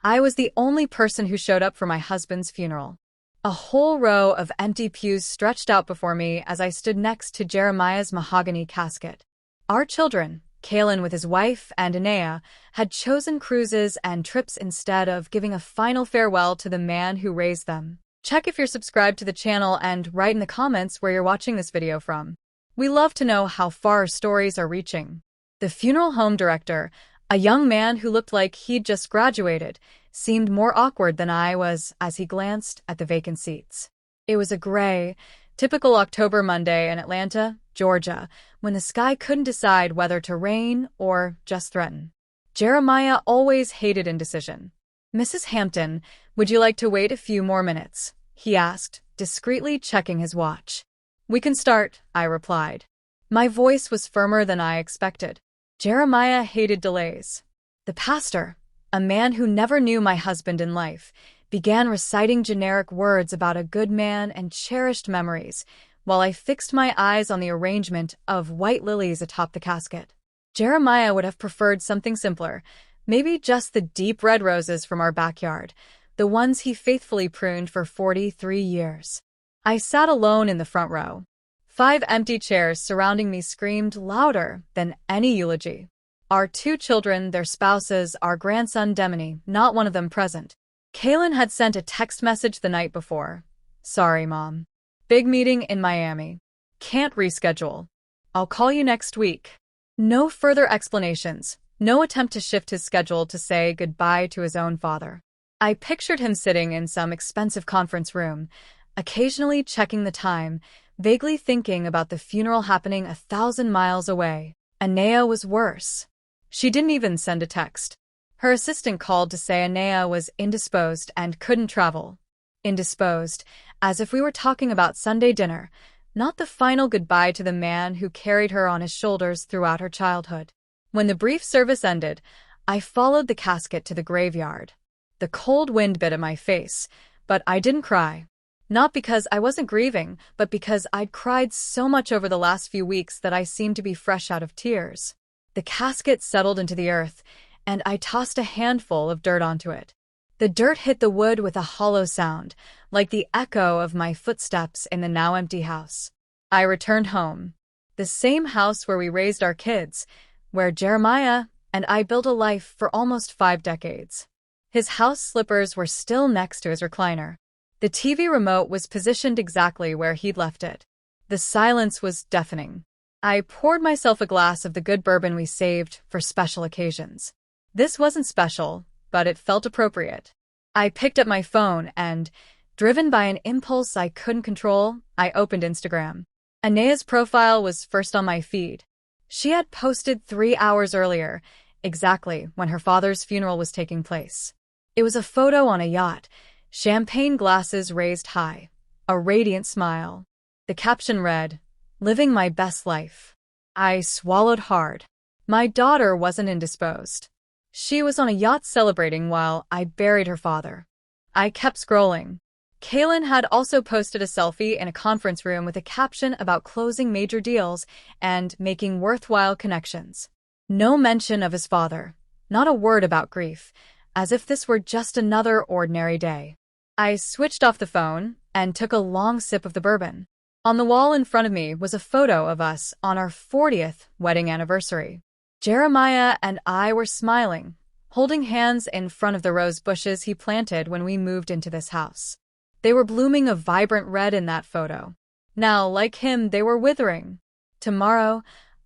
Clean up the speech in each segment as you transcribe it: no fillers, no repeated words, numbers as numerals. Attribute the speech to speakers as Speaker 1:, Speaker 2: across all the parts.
Speaker 1: I was the only person who showed up for my husband's funeral. A whole row of empty pews stretched out before me as I stood next to Jeremiah's mahogany casket. Our children, Kalen with his wife and Anea, had chosen cruises and trips instead of giving a final farewell to the man who raised them. Check if you're subscribed to the channel and write in the comments where you're watching this video from. We love to know how far our stories are reaching. The funeral home director, a young man who looked like he'd just graduated, seemed more awkward than I was as he glanced at the vacant seats. It was a gray, typical October Monday in Atlanta, Georgia, when the sky couldn't decide whether to rain or just threaten. Jeremiah always hated indecision. "Mrs. Hampton, would you like to wait a few more minutes?" he asked, discreetly checking his watch. "We can start," I replied. My voice was firmer than I expected. Jeremiah hated delays. The pastor, a man who never knew my husband in life, began reciting generic words about a good man and cherished memories, while I fixed my eyes on the arrangement of white lilies atop the casket. Jeremiah would have preferred something simpler, maybe just the deep red roses from our backyard, the ones he faithfully pruned for 43 years. I sat alone in the front row. 5 empty chairs surrounding me screamed louder than any eulogy. Our 2 children, their spouses, our grandson Demony, not one of them present. Kalen had sent a text message the night before. "Sorry, Mom. Big meeting in Miami. Can't reschedule. I'll call you next week." No further explanations, no attempt to shift his schedule to say goodbye to his own father. I pictured him sitting in some expensive conference room, occasionally checking the time, vaguely thinking about the funeral happening 1,000 miles away. Anea was worse. She didn't even send a text. Her assistant called to say Anea was indisposed and couldn't travel. Indisposed, as if we were talking about Sunday dinner, not the final goodbye to the man who carried her on his shoulders throughout her childhood. When the brief service ended, I followed the casket to the graveyard. The cold wind bit at my face, but I didn't cry. Not because I wasn't grieving, but because I'd cried so much over the last few weeks that I seemed to be fresh out of tears. The casket settled into the earth, and I tossed a handful of dirt onto it. The dirt hit the wood with a hollow sound, like the echo of my footsteps in the now empty house. I returned home. The same house where we raised our kids, where Jeremiah and I built a life for almost 5 decades. His house slippers were still next to his recliner. The TV remote was positioned exactly where he'd left it. The silence was deafening. I poured myself a glass of the good bourbon we saved for special occasions. This wasn't special, but it felt appropriate. I picked up my phone and, driven by an impulse I couldn't control, I opened Instagram. Anea's profile was first on my feed. She had posted 3 hours earlier, exactly when her father's funeral was taking place. It was a photo on a yacht, champagne glasses raised high, a radiant smile. The caption read, "Living my best life." I swallowed hard. My daughter wasn't indisposed. She was on a yacht celebrating while I buried her father. I kept scrolling. Kalen had also posted a selfie in a conference room with a caption about closing major deals and making worthwhile connections. No mention of his father, not a word about grief, as if this were just another ordinary day. I switched off the phone and took a long sip of the bourbon. On the wall in front of me was a photo of us on our 40th wedding anniversary. Jeremiah and I were smiling, holding hands in front of the rose bushes he planted when we moved into this house. They were blooming a vibrant red in that photo. Now, like him, they were withering. Tomorrow,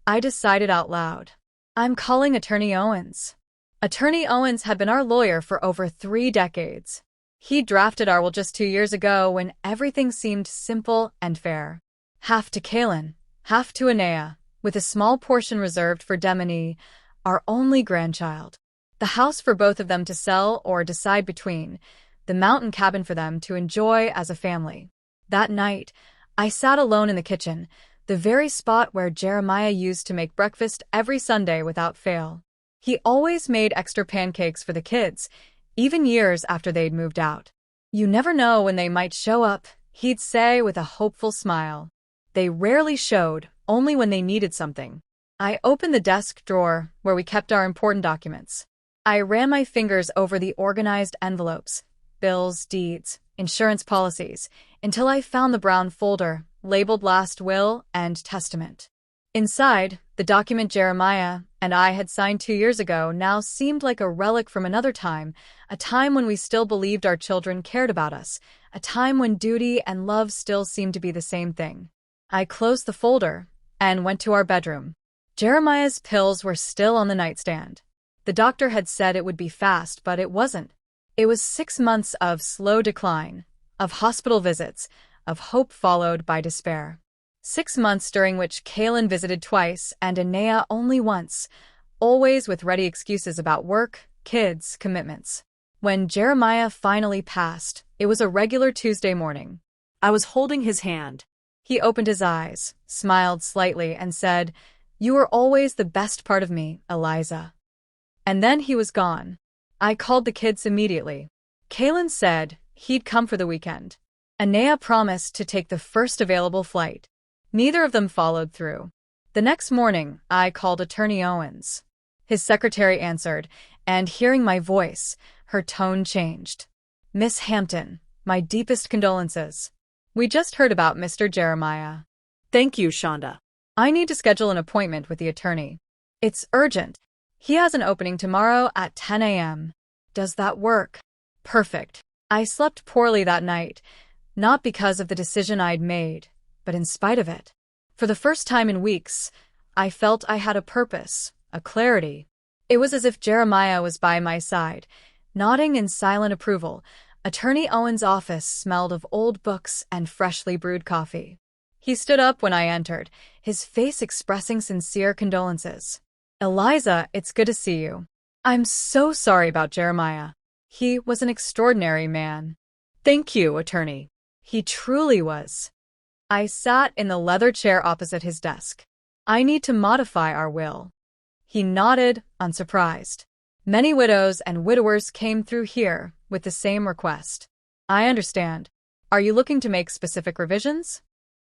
Speaker 1: I decided out loud. I'm calling Attorney Owens. Attorney Owens had been our lawyer for over 3 decades. He drafted our will just 2 years ago when everything seemed simple and fair. Half to Kalen, half to Anea, with a small portion reserved for Demony, our only grandchild. The house for both of them to sell or decide between, the mountain cabin for them to enjoy as a family. That night, I sat alone in the kitchen, the very spot where Jeremiah used to make breakfast every Sunday without fail. He always made extra pancakes for the kids, even years after they'd moved out. "You never know when they might show up," he'd say with a hopeful smile. They rarely showed, only when they needed something. I opened the desk drawer where we kept our important documents. I ran my fingers over the organized envelopes, bills, deeds, insurance policies, until I found the brown folder labeled Last Will and Testament. Inside, the document Jeremiah and I had signed 2 years ago now seemed like a relic from another time, a time when we still believed our children cared about us, a time when duty and love still seemed to be the same thing. I closed the folder and went to our bedroom. Jeremiah's pills were still on the nightstand. The doctor had said it would be fast, but it wasn't. It was 6 months of slow decline, of hospital visits, of hope followed by despair. 6 months during which Kaylin visited twice and Anea only once, always with ready excuses about work, kids, commitments. When Jeremiah finally passed, it was a regular Tuesday morning.
Speaker 2: I was holding his hand.
Speaker 1: He opened his eyes, smiled slightly, and said, "You were always the best part of me, Eliza." And then he was gone. I called the kids immediately. Kaylin said he'd come for the weekend. Anea promised to take the first available flight. Neither of them followed through. The next morning, I called Attorney Owens. His secretary answered, and hearing my voice, her tone changed. "Miss Hampton, my deepest condolences. We just heard about Mr. Jeremiah."
Speaker 2: Thank you, Shonda.
Speaker 1: "I need to schedule an appointment with the attorney. It's urgent. He has an opening tomorrow at 10 a.m. Does that work?" "Perfect." I slept poorly that night, not because of the decision I'd made, but in spite of it. For the first time in weeks, I felt I had a purpose, a clarity. It was as if Jeremiah was by my side, nodding in silent approval. Attorney Owens' office smelled of old books and freshly brewed coffee. He stood up when I entered, his face expressing sincere condolences. "Eliza, it's good to see you. I'm so sorry about Jeremiah. He was an extraordinary man."
Speaker 2: Thank you, attorney.
Speaker 1: He truly was. I sat in the leather chair opposite his desk. "I need to modify our will." He nodded, unsurprised. "Many widows and widowers came through here with the same request." "I understand. Are you looking to make specific revisions?"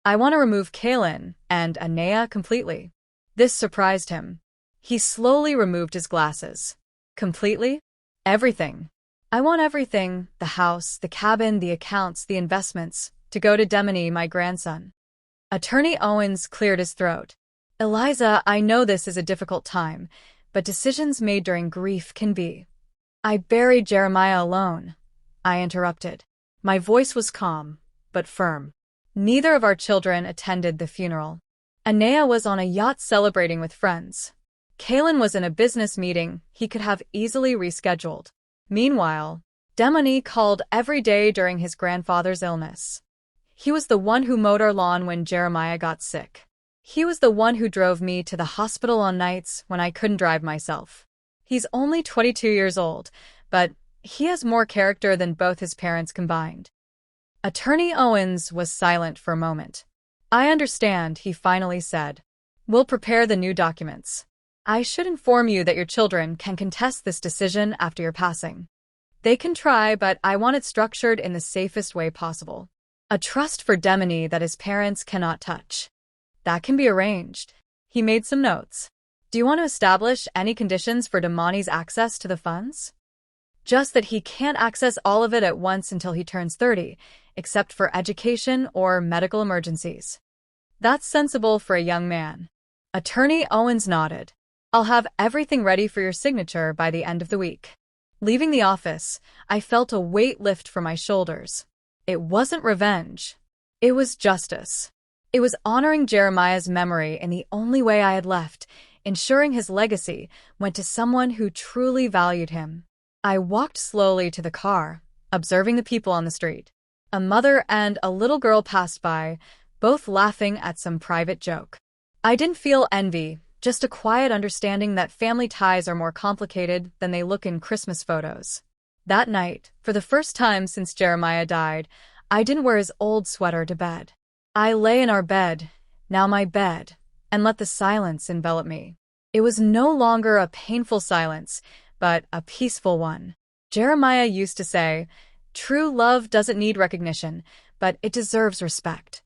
Speaker 1: "I want to remove Kaylin and Anea completely." This surprised him. He slowly removed his glasses. "Completely?" "Everything. I want everything, the house, the cabin, the accounts, the investments, to go to Demony, my grandson." Attorney Owens cleared his throat. "Eliza, I know this is a difficult time, but decisions made during grief can be." "I buried Jeremiah alone," I interrupted. My voice was calm, but firm. Neither of our children attended the funeral. Anea was on a yacht celebrating with friends. Kaylin was in a business meeting he could have easily rescheduled. Meanwhile, Demony called every day during his grandfather's illness. He was the one who mowed our lawn when Jeremiah got sick. He was the one who drove me to the hospital on nights when I couldn't drive myself. He's only 22 years old, but he has more character than both his parents combined. Attorney Owens was silent for a moment. "I understand," he finally said. "We'll prepare the new documents. I should inform you that your children can contest this decision after your passing. They can try, but I want it structured in the safest way possible. A trust for Demony that his parents cannot touch. That can be arranged." He made some notes. "Do you want to establish any conditions for Demony's access to the funds?" "Just that he can't access all of it at once until he turns 30, except for education or medical emergencies." "That's sensible for a young man." Attorney Owens nodded. "I'll have everything ready for your signature by the end of the week." Leaving the office, I felt a weight lift from my shoulders. It wasn't revenge. It was justice. It was honoring Jeremiah's memory in the only way I had left, ensuring his legacy went to someone who truly valued him. I walked slowly to the car, observing the people on the street. A mother and a little girl passed by, both laughing at some private joke. I didn't feel envy, just a quiet understanding that family ties are more complicated than they look in Christmas photos. That night, for the first time since Jeremiah died, I didn't wear his old sweater to bed. I lay in our bed, now my bed, and let the silence envelop me. It was no longer a painful silence, but a peaceful one. Jeremiah used to say, "True love doesn't need recognition, but it deserves respect."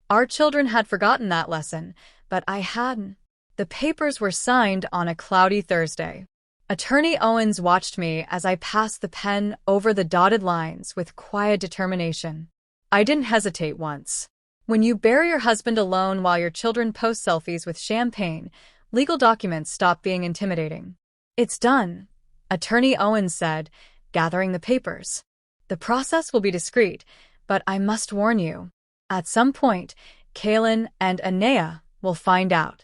Speaker 1: Our children had forgotten that lesson, but I hadn't. The papers were signed on a cloudy Thursday. Attorney Owens watched me as I passed the pen over the dotted lines with quiet determination. I didn't hesitate once. When you bury your husband alone while your children post selfies with champagne, legal documents stop being intimidating. It's done, Attorney Owens said, gathering the papers. The process will be discreet, but I must warn you. At some point, Kaylin and Anea will find out.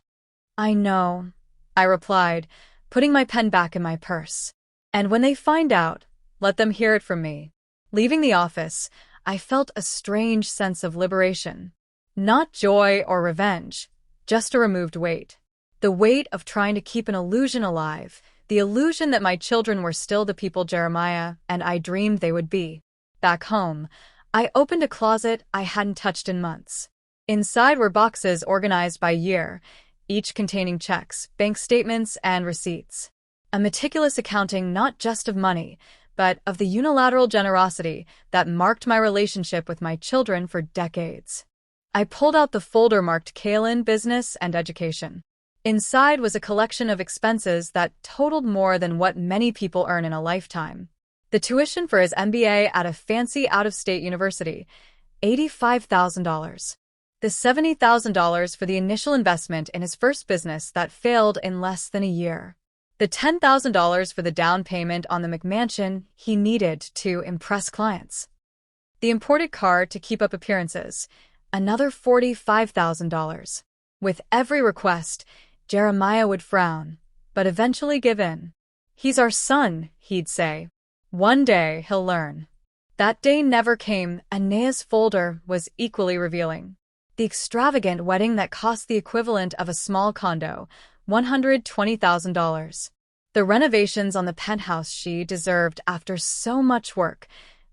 Speaker 1: I know, I replied, putting my pen back in my purse. And when they find out, let them hear it from me. Leaving the office, I felt a strange sense of liberation. Not joy or revenge, just a removed weight. The weight of trying to keep an illusion alive, the illusion that my children were still the people Jeremiah and I dreamed they would be. Back home, I opened a closet I hadn't touched in months. Inside were boxes organized by year, each containing checks, bank statements, and receipts. A meticulous accounting not just of money, but of the unilateral generosity that marked my relationship with my children for decades. I pulled out the folder marked Kaylin, Business, and Education. Inside was a collection of expenses that totaled more than what many people earn in a lifetime. The tuition for his MBA at a fancy out-of-state university, $85,000. The $70,000 for the initial investment in his first business that failed in less than a year. The $10,000 for the down payment on the McMansion he needed to impress clients. The imported car to keep up appearances, another $45,000. With every request, Jeremiah would frown, but eventually give in. He's our son, he'd say. One day he'll learn. That day never came. Anea's folder was equally revealing. The extravagant wedding that cost the equivalent of a small condo, $120,000. The renovations on the penthouse she deserved after so much work,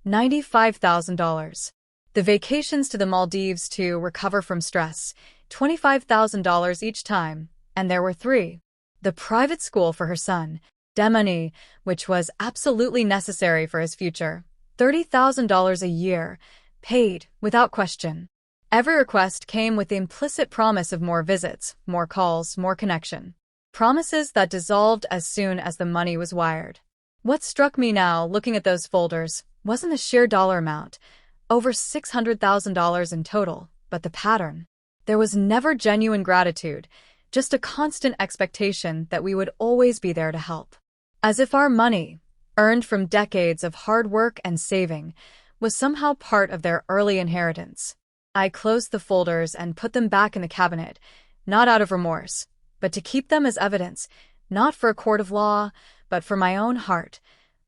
Speaker 1: $95,000. The vacations to the Maldives to recover from stress, $25,000 each time, and there were 3. The private school for her son, Demony, which was absolutely necessary for his future, $30,000 a year, paid without question. Every request came with the implicit promise of more visits, more calls, more connection. Promises that dissolved as soon as the money was wired. What struck me now, looking at those folders, wasn't the sheer dollar amount, over $600,000 in total, but the pattern. There was never genuine gratitude, just a constant expectation that we would always be there to help. As if our money, earned from decades of hard work and saving, was somehow part of their early inheritance. I closed the folders and put them back in the cabinet, not out of remorse, but to keep them as evidence, not for a court of law, but for my own heart.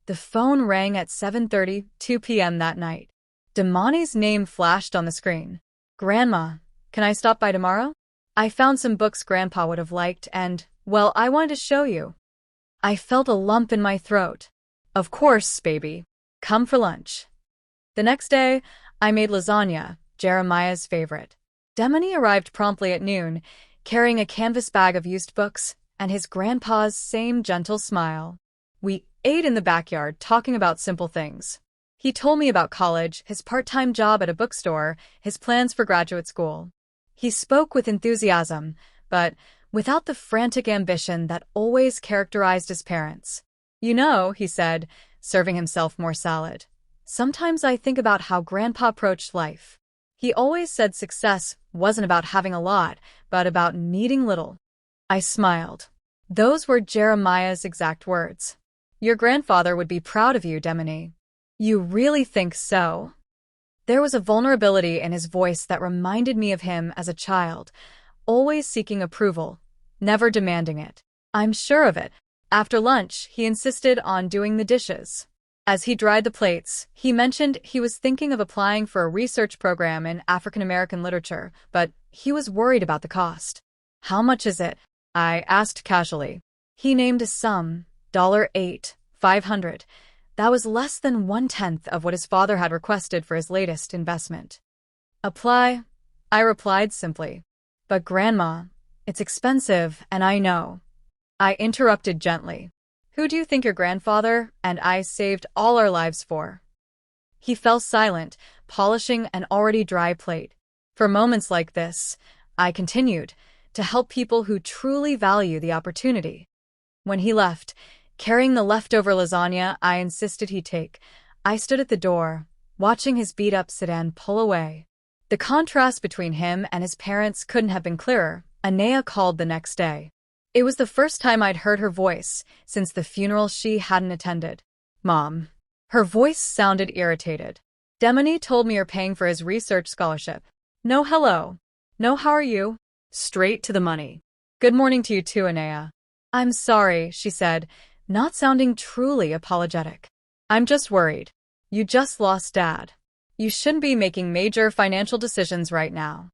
Speaker 1: The phone rang at 7:32 p.m. that night. Demony's name flashed on the screen. Grandma, can I stop by tomorrow? I found some books Grandpa would have liked and, well, I wanted to show you. I felt a lump in my throat. Of course, baby. Come for lunch. The next day, I made lasagna, Jeremiah's favorite. Demony arrived promptly at noon, carrying a canvas bag of used books and his grandpa's same gentle smile. We ate in the backyard, talking about simple things. He told me about college, his part-time job at a bookstore, his plans for graduate school. He spoke with enthusiasm, but without the frantic ambition that always characterized his parents. You know, he said, serving himself more salad. Sometimes I think about how Grandpa approached life. He always said success wasn't about having a lot, but about needing little. I smiled. Those were Jeremiah's exact words. Your grandfather would be proud of you, Demony. You really think so? There was a vulnerability in his voice that reminded me of him as a child, always seeking approval, never demanding it. I'm sure of it. After lunch, he insisted on doing the dishes. As he dried the plates, he mentioned he was thinking of applying for a research program in African American literature, but he was worried about the cost. How much is it? I asked casually. He named a sum, $8,500. That was less than 1/10 of what his father had requested for his latest investment. Apply, I replied simply. But Grandma, it's expensive, and I know. I interrupted gently. Who do you think your grandfather and I saved all our lives for? He fell silent, polishing an already dry plate. For moments like this, I continued, to help people who truly value the opportunity. When he left, Carrying the leftover lasagna I insisted he take, I stood at the door, watching his beat-up sedan pull away. The contrast between him and his parents couldn't have been clearer. Anaya called the next day. It was the first time I'd heard her voice since the funeral she hadn't attended. Mom. Her voice sounded irritated. Demony told me you're paying for his research scholarship. No hello. No how are you?
Speaker 2: Straight to the money.
Speaker 1: Good morning to you too, Anaya. I'm sorry, she said, not sounding truly apologetic. I'm just worried. You just lost Dad. You shouldn't be making major financial decisions right now.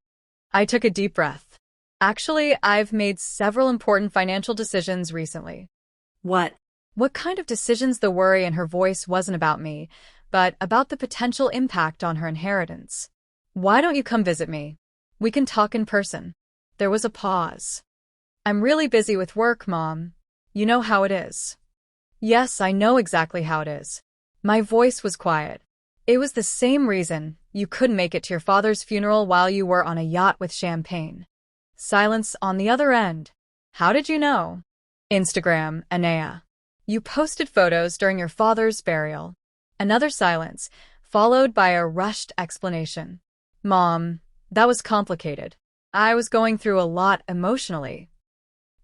Speaker 1: I took a deep breath. Actually, I've made several important financial decisions recently.
Speaker 2: What?
Speaker 1: What kind of decisions? The worry in her voice wasn't about me, but about the potential impact on her inheritance. Why don't you come visit me? We can talk in person. There was a pause. I'm really busy with work, Mom. You know how it is. Yes, I know exactly how it is. My voice was quiet. It was the same reason you couldn't make it to your father's funeral while you were on a yacht with champagne. Silence on the other end. How did you know? Instagram, Anaya. You posted photos during your father's burial. Another silence, followed by a rushed explanation. Mom, that was complicated. I was going through a lot emotionally.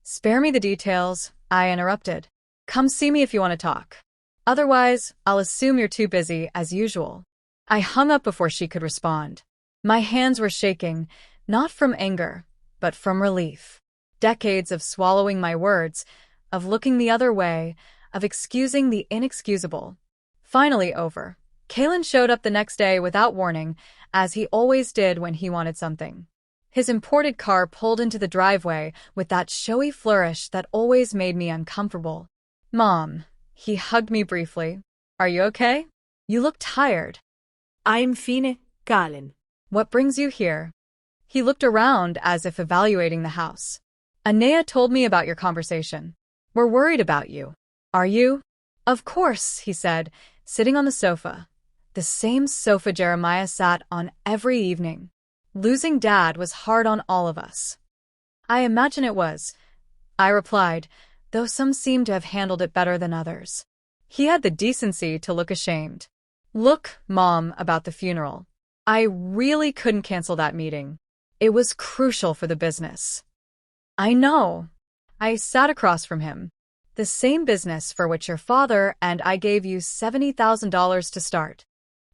Speaker 1: Spare me the details, I interrupted. Come see me if you want to talk. Otherwise, I'll assume you're too busy as usual. I hung up before she could respond. My hands were shaking, not from anger, but from relief. Decades of swallowing my words, of looking the other way, of excusing the inexcusable. Finally over. Kalen showed up the next day without warning, as he always did when he wanted something. His imported car pulled into the driveway with that showy flourish that always made me uncomfortable. Mom. He hugged me briefly. Are you okay? You look tired.
Speaker 2: I'm fine, Kalen.
Speaker 1: What brings you here? He looked around as if evaluating the house. Anaya told me about your conversation. We're worried about you. Are you? Of course, he said, sitting on the sofa. The same sofa Jeremiah sat on every evening. Losing Dad was hard on all of us. I imagine it was, I replied, though some seemed to have handled it better than others. He had the decency to look ashamed. Look, Mom, about the funeral. I really couldn't cancel that meeting. It was crucial for the business. I know. I sat across from him. The same business for which your father and I gave you $70,000 to start.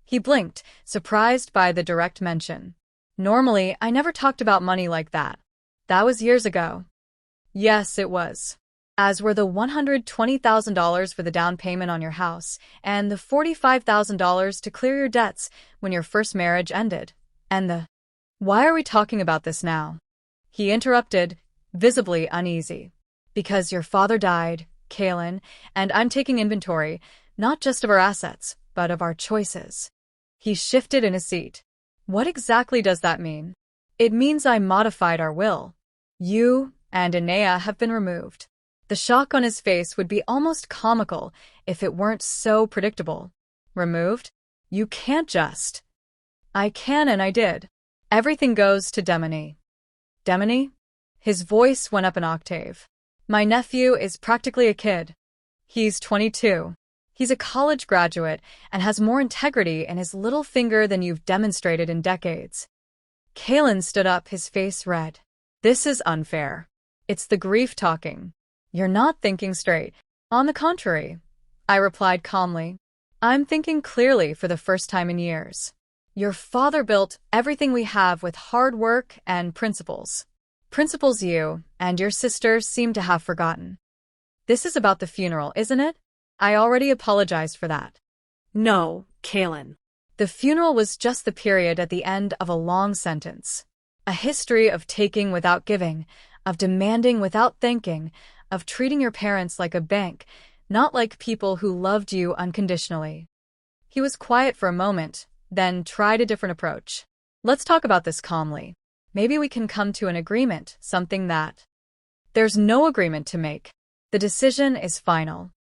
Speaker 1: He blinked, surprised by the direct mention. Normally, I never talked about money like that. That was years ago. Yes, it was. As were the $120,000 for the down payment on your house and the $45,000 to clear your debts when your first marriage ended. And the, why are we talking about this now? He interrupted, visibly uneasy. Because your father died, Kalen, and I'm taking inventory, not just of our assets, but of our choices. He shifted in his seat. What exactly does that mean? It means I modified our will. You and Anaya have been removed. The shock on his face would be almost comical if it weren't so predictable. Removed? You can't just. I can and I did. Everything goes to Demony. Demony? His voice went up an octave. My nephew is practically a kid. He's 22. He's a college graduate and has more integrity in his little finger than you've demonstrated in decades. Kalen stood up, his face red. This is unfair. It's the grief talking. You're not thinking straight. On the contrary, I replied calmly. I'm thinking clearly for the first time in years. Your father built everything we have with hard work and principles. Principles you and your sister seem to have forgotten. This is about the funeral, isn't it? I already apologized for that.
Speaker 2: No, Kalen.
Speaker 1: The funeral was just the period at the end of a long sentence. A history of taking without giving, of demanding without thanking, of treating your parents like a bank, not like people who loved you unconditionally. He was quiet for a moment, then tried a different approach. Let's talk about this calmly. Maybe we can come to an agreement, something that... There's no agreement to make. The decision is final.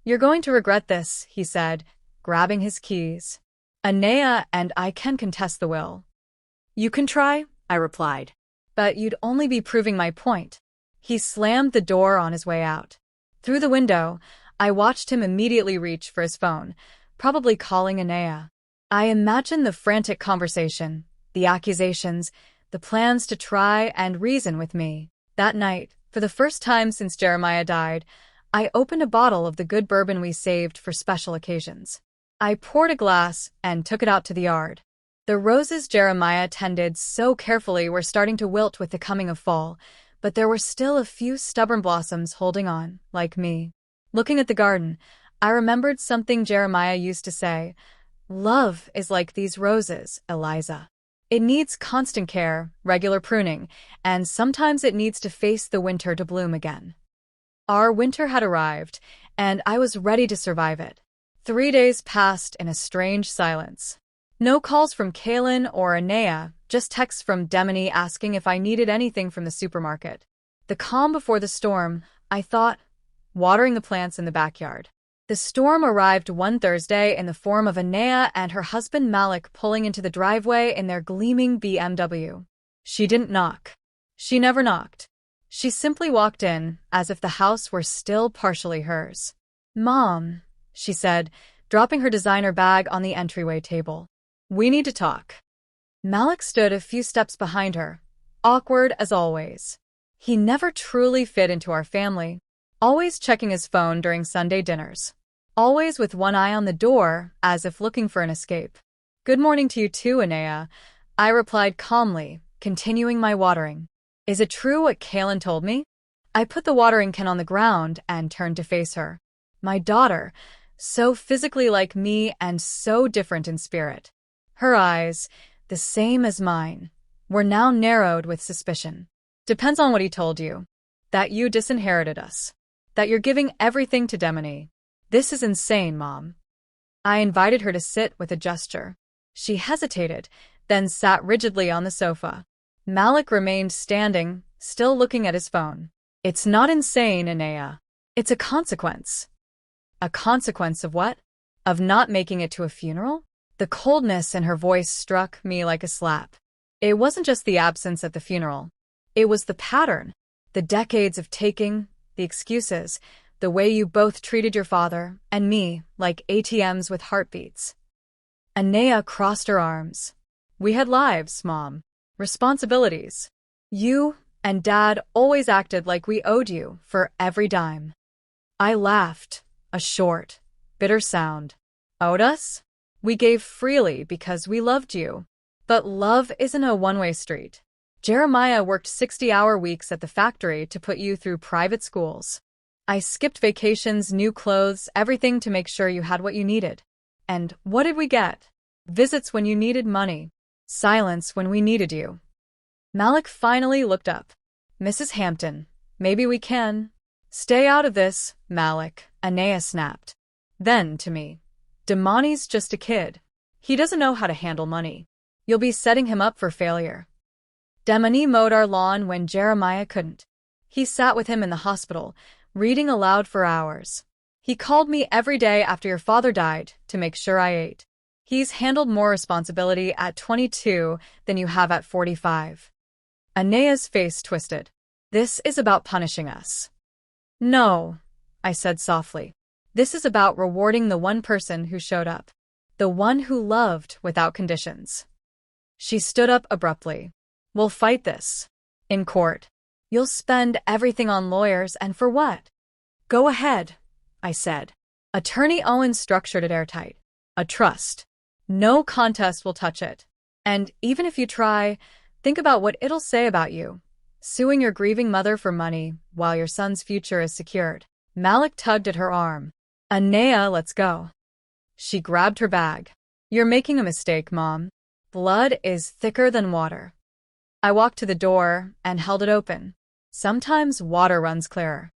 Speaker 1: You're going to regret this, he said, grabbing his keys. Anaya and I can contest the will.
Speaker 2: You can try, I replied.
Speaker 1: But you'd only be proving my point. He slammed the door on his way out. Through the window, I watched him immediately reach for his phone, probably calling Anea. I imagined the frantic conversation, the accusations, the plans to try and reason with me. That night, for the first time since Jeremiah died, I opened a bottle of the good bourbon we saved for special occasions. I poured a glass and took it out to the yard. The roses Jeremiah tended so carefully were starting to wilt with the coming of fall, but there were still a few stubborn blossoms holding on, like me. Looking at the garden, I remembered something Jeremiah used to say. Love is like these roses, Eliza. It needs constant care, regular pruning, and sometimes it needs to face the winter to bloom again. Our winter had arrived, and I was ready to survive it. 3 days passed in a strange silence. No calls from Kaylin or Anea, just texts from Demony asking if I needed anything from the supermarket. The calm before the storm, I thought, watering the plants in the backyard. The storm arrived one Thursday in the form of Anea and her husband Malik pulling into the driveway in their gleaming BMW. She didn't knock. She never knocked. She simply walked in, as if the house were still partially hers. "Mom," she said, dropping her designer bag on the entryway table. "We need to talk." Malik stood a few steps behind her, awkward as always. He never truly fit into our family, always checking his phone during Sunday dinners. Always with one eye on the door, as if looking for an escape. "Good morning to you too, Anea," I replied calmly, continuing my watering. "Is it true what Kaylin told me?" I put the watering can on the ground and turned to face her. My daughter, so physically like me and so different in spirit. Her eyes, the same as mine, were now narrowed with suspicion. "Depends on what he told you. That you disinherited us. That you're giving everything to Demony. This is insane, Mom." I invited her to sit with a gesture. She hesitated, then sat rigidly on the sofa. Malik remained standing, still looking at his phone. "It's not insane, Anea. It's a consequence." "A consequence of what? Of not making it to a funeral?" The coldness in her voice struck me like a slap. It wasn't just the absence at the funeral. It was the pattern, the decades of taking, the excuses, the way you both treated your father and me like ATMs with heartbeats. Anea crossed her arms. "We had lives, Mom. Responsibilities. You and Dad always acted like we owed you for every dime." I laughed, a short, bitter sound. "Owed us? We gave freely because we loved you. But love isn't a one-way street. Jeremiah worked 60-hour weeks at the factory to put you through private schools. I skipped vacations, new clothes, everything to make sure you had what you needed. And what did we get? Visits when you needed money. Silence when we needed you." Malik finally looked up. "Mrs. Hampton, maybe we can." "Stay out of this, Malik," Anea snapped. Then, to me, "Demony's just a kid. He doesn't know how to handle money. You'll be setting him up for failure." Demony mowed our lawn when Jeremiah couldn't. He sat with him in the hospital, reading aloud for hours. He called me every day after your father died to make sure I ate. He's handled more responsibility at 22 than you have at 45. Anea's face twisted. "This is about punishing us." "No," I said softly. "This is about rewarding the one person who showed up. The one who loved without conditions." She stood up abruptly. "We'll fight this. In court. You'll spend everything on lawyers, and for what?" "Go ahead," I said. "Attorney Owen structured it airtight. A trust. No contest will touch it. And even if you try, think about what it'll say about you. Suing your grieving mother for money while your son's future is secured." Malik tugged at her arm. "Anea, let's go." She grabbed her bag. "You're making a mistake, Mom. Blood is thicker than water." I walked to the door and held it open. Sometimes water runs clearer.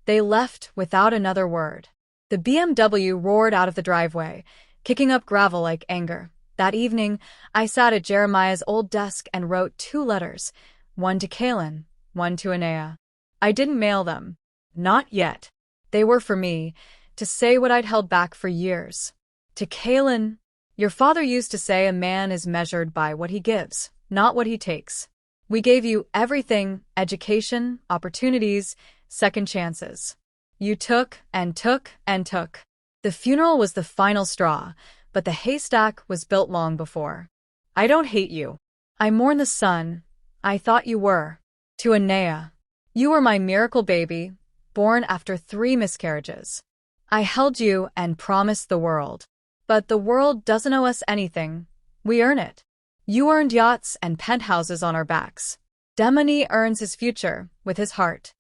Speaker 1: They left without another word. The BMW roared out of the driveway, kicking up gravel like anger. That evening, I sat at Jeremiah's old desk and wrote 2 letters, one to Kaylin, one to Anea. I didn't mail them. Not yet. They were for me, to say what I'd held back for years. To Kaylin, "Your father used to say a man is measured by what he gives, not what he takes. We gave you everything, education, opportunities, second chances. You took and took and took. The funeral was the final straw, but the haystack was built long before. I don't hate you. I mourn the son I thought you were. To Anea. You were my miracle baby, born after 3 miscarriages. I held you and promised the world. But the world doesn't owe us anything. We earn it. You earned yachts and penthouses on our backs. Demone earns his future with his heart.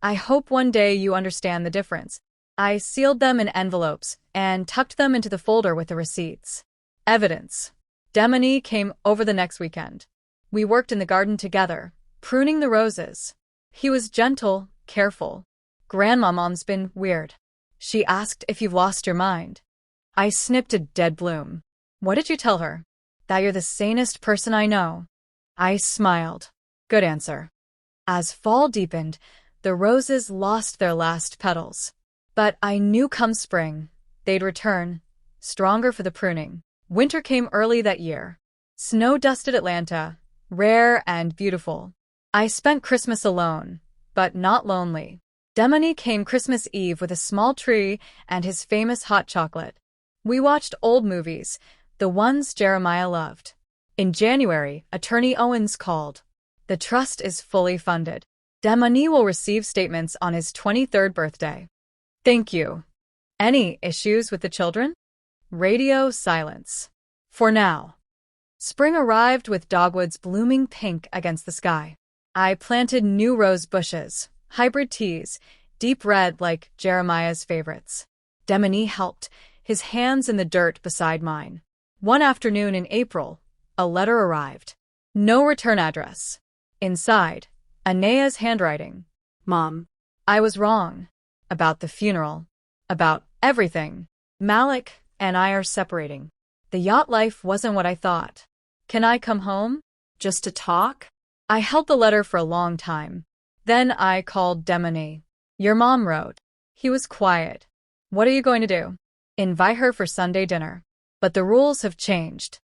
Speaker 1: I hope one day you understand the difference. I sealed them in envelopes and tucked them into the folder with the receipts. Evidence. Demone came over the next weekend. We worked in the garden together, pruning the roses. He was gentle, careful. Grandmom's been weird. She asked if you've lost your mind. I snipped a dead bloom. What did you tell her? That you're the sanest person I know. I smiled. Good answer. As fall deepened, the roses lost their last petals. But I knew come spring, they'd return, stronger for the pruning. Winter came early that year. Snow-dusted Atlanta, rare and beautiful. I spent Christmas alone, but not lonely. Demone came Christmas Eve with a small tree and his famous hot chocolate. We watched old movies, the ones Jeremiah loved. In January, Attorney Owens called. The trust is fully funded. Demone will receive statements on his 23rd birthday. Thank you. Any issues with the children? Radio silence. For now. Spring arrived with dogwoods blooming pink against the sky. I planted new rose bushes, hybrid teas, deep red like Jeremiah's favorites. Demone helped, his hands in the dirt beside mine. One afternoon in April, a letter arrived. No return address. Inside, Anea's handwriting. Mom, I was wrong. About the funeral. About everything. Malik and I are separating. The yacht life wasn't what I thought. Can I come home? Just to talk? I held the letter for a long time. Then I called Demone. Your mom wrote. He was quiet. What are you going to do? Invite her for Sunday dinner. But the rules have changed.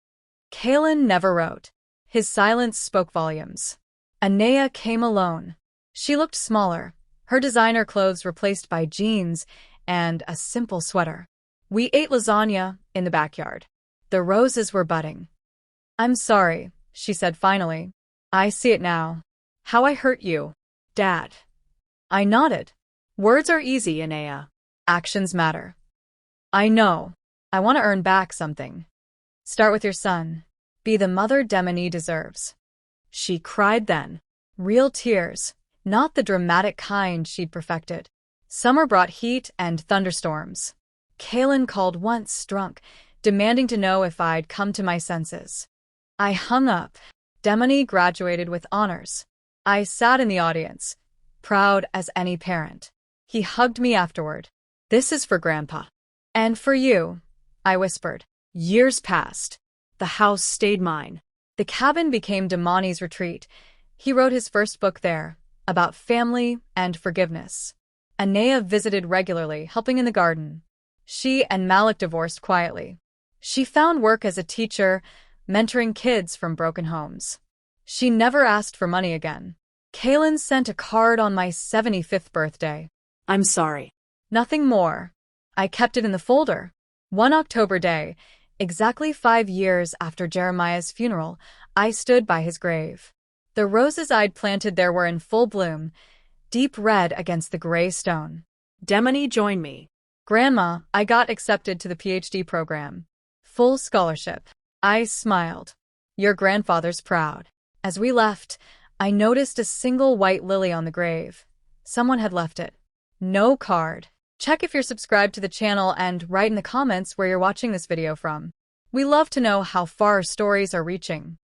Speaker 1: Kalen never wrote. His silence spoke volumes. Anea came alone. She looked smaller, her designer clothes replaced by jeans and a simple sweater. We ate lasagna in the backyard. The roses were budding. I'm sorry, she said finally. I see it now. How I hurt you, Dad. I nodded. Words are easy, Anea. Actions matter. I know. I want to earn back something. Start with your son. Be the mother Demone deserves. She cried then. Real tears, not the dramatic kind she'd perfected. Summer brought heat and thunderstorms. Kalen called once, drunk, demanding to know if I'd come to my senses. I hung up. Demone graduated with honors. I sat in the audience, proud as any parent. He hugged me afterward. This is for Grandpa. And for you, I whispered. Years passed. The house stayed mine. The cabin became Demone's retreat. He wrote his first book there, about family and forgiveness. Anea visited regularly, helping in the garden. She and Malik divorced quietly. She found work as a teacher, mentoring kids from broken homes. She never asked for money again. Kalen sent a card on my 75th birthday. I'm sorry. Nothing more. I kept it in the folder. One October day, exactly 5 years after Jeremiah's funeral, I stood by his grave. The roses I'd planted there were in full bloom, deep red against the gray stone. Demone joined me. Grandma, I got accepted to the PhD program. Full scholarship. I smiled. Your grandfather's proud. As we left, I noticed a single white lily on the grave. Someone had left it. No card. Check if you're subscribed to the channel and write in the comments where you're watching this video from. We love to know how far our stories are reaching.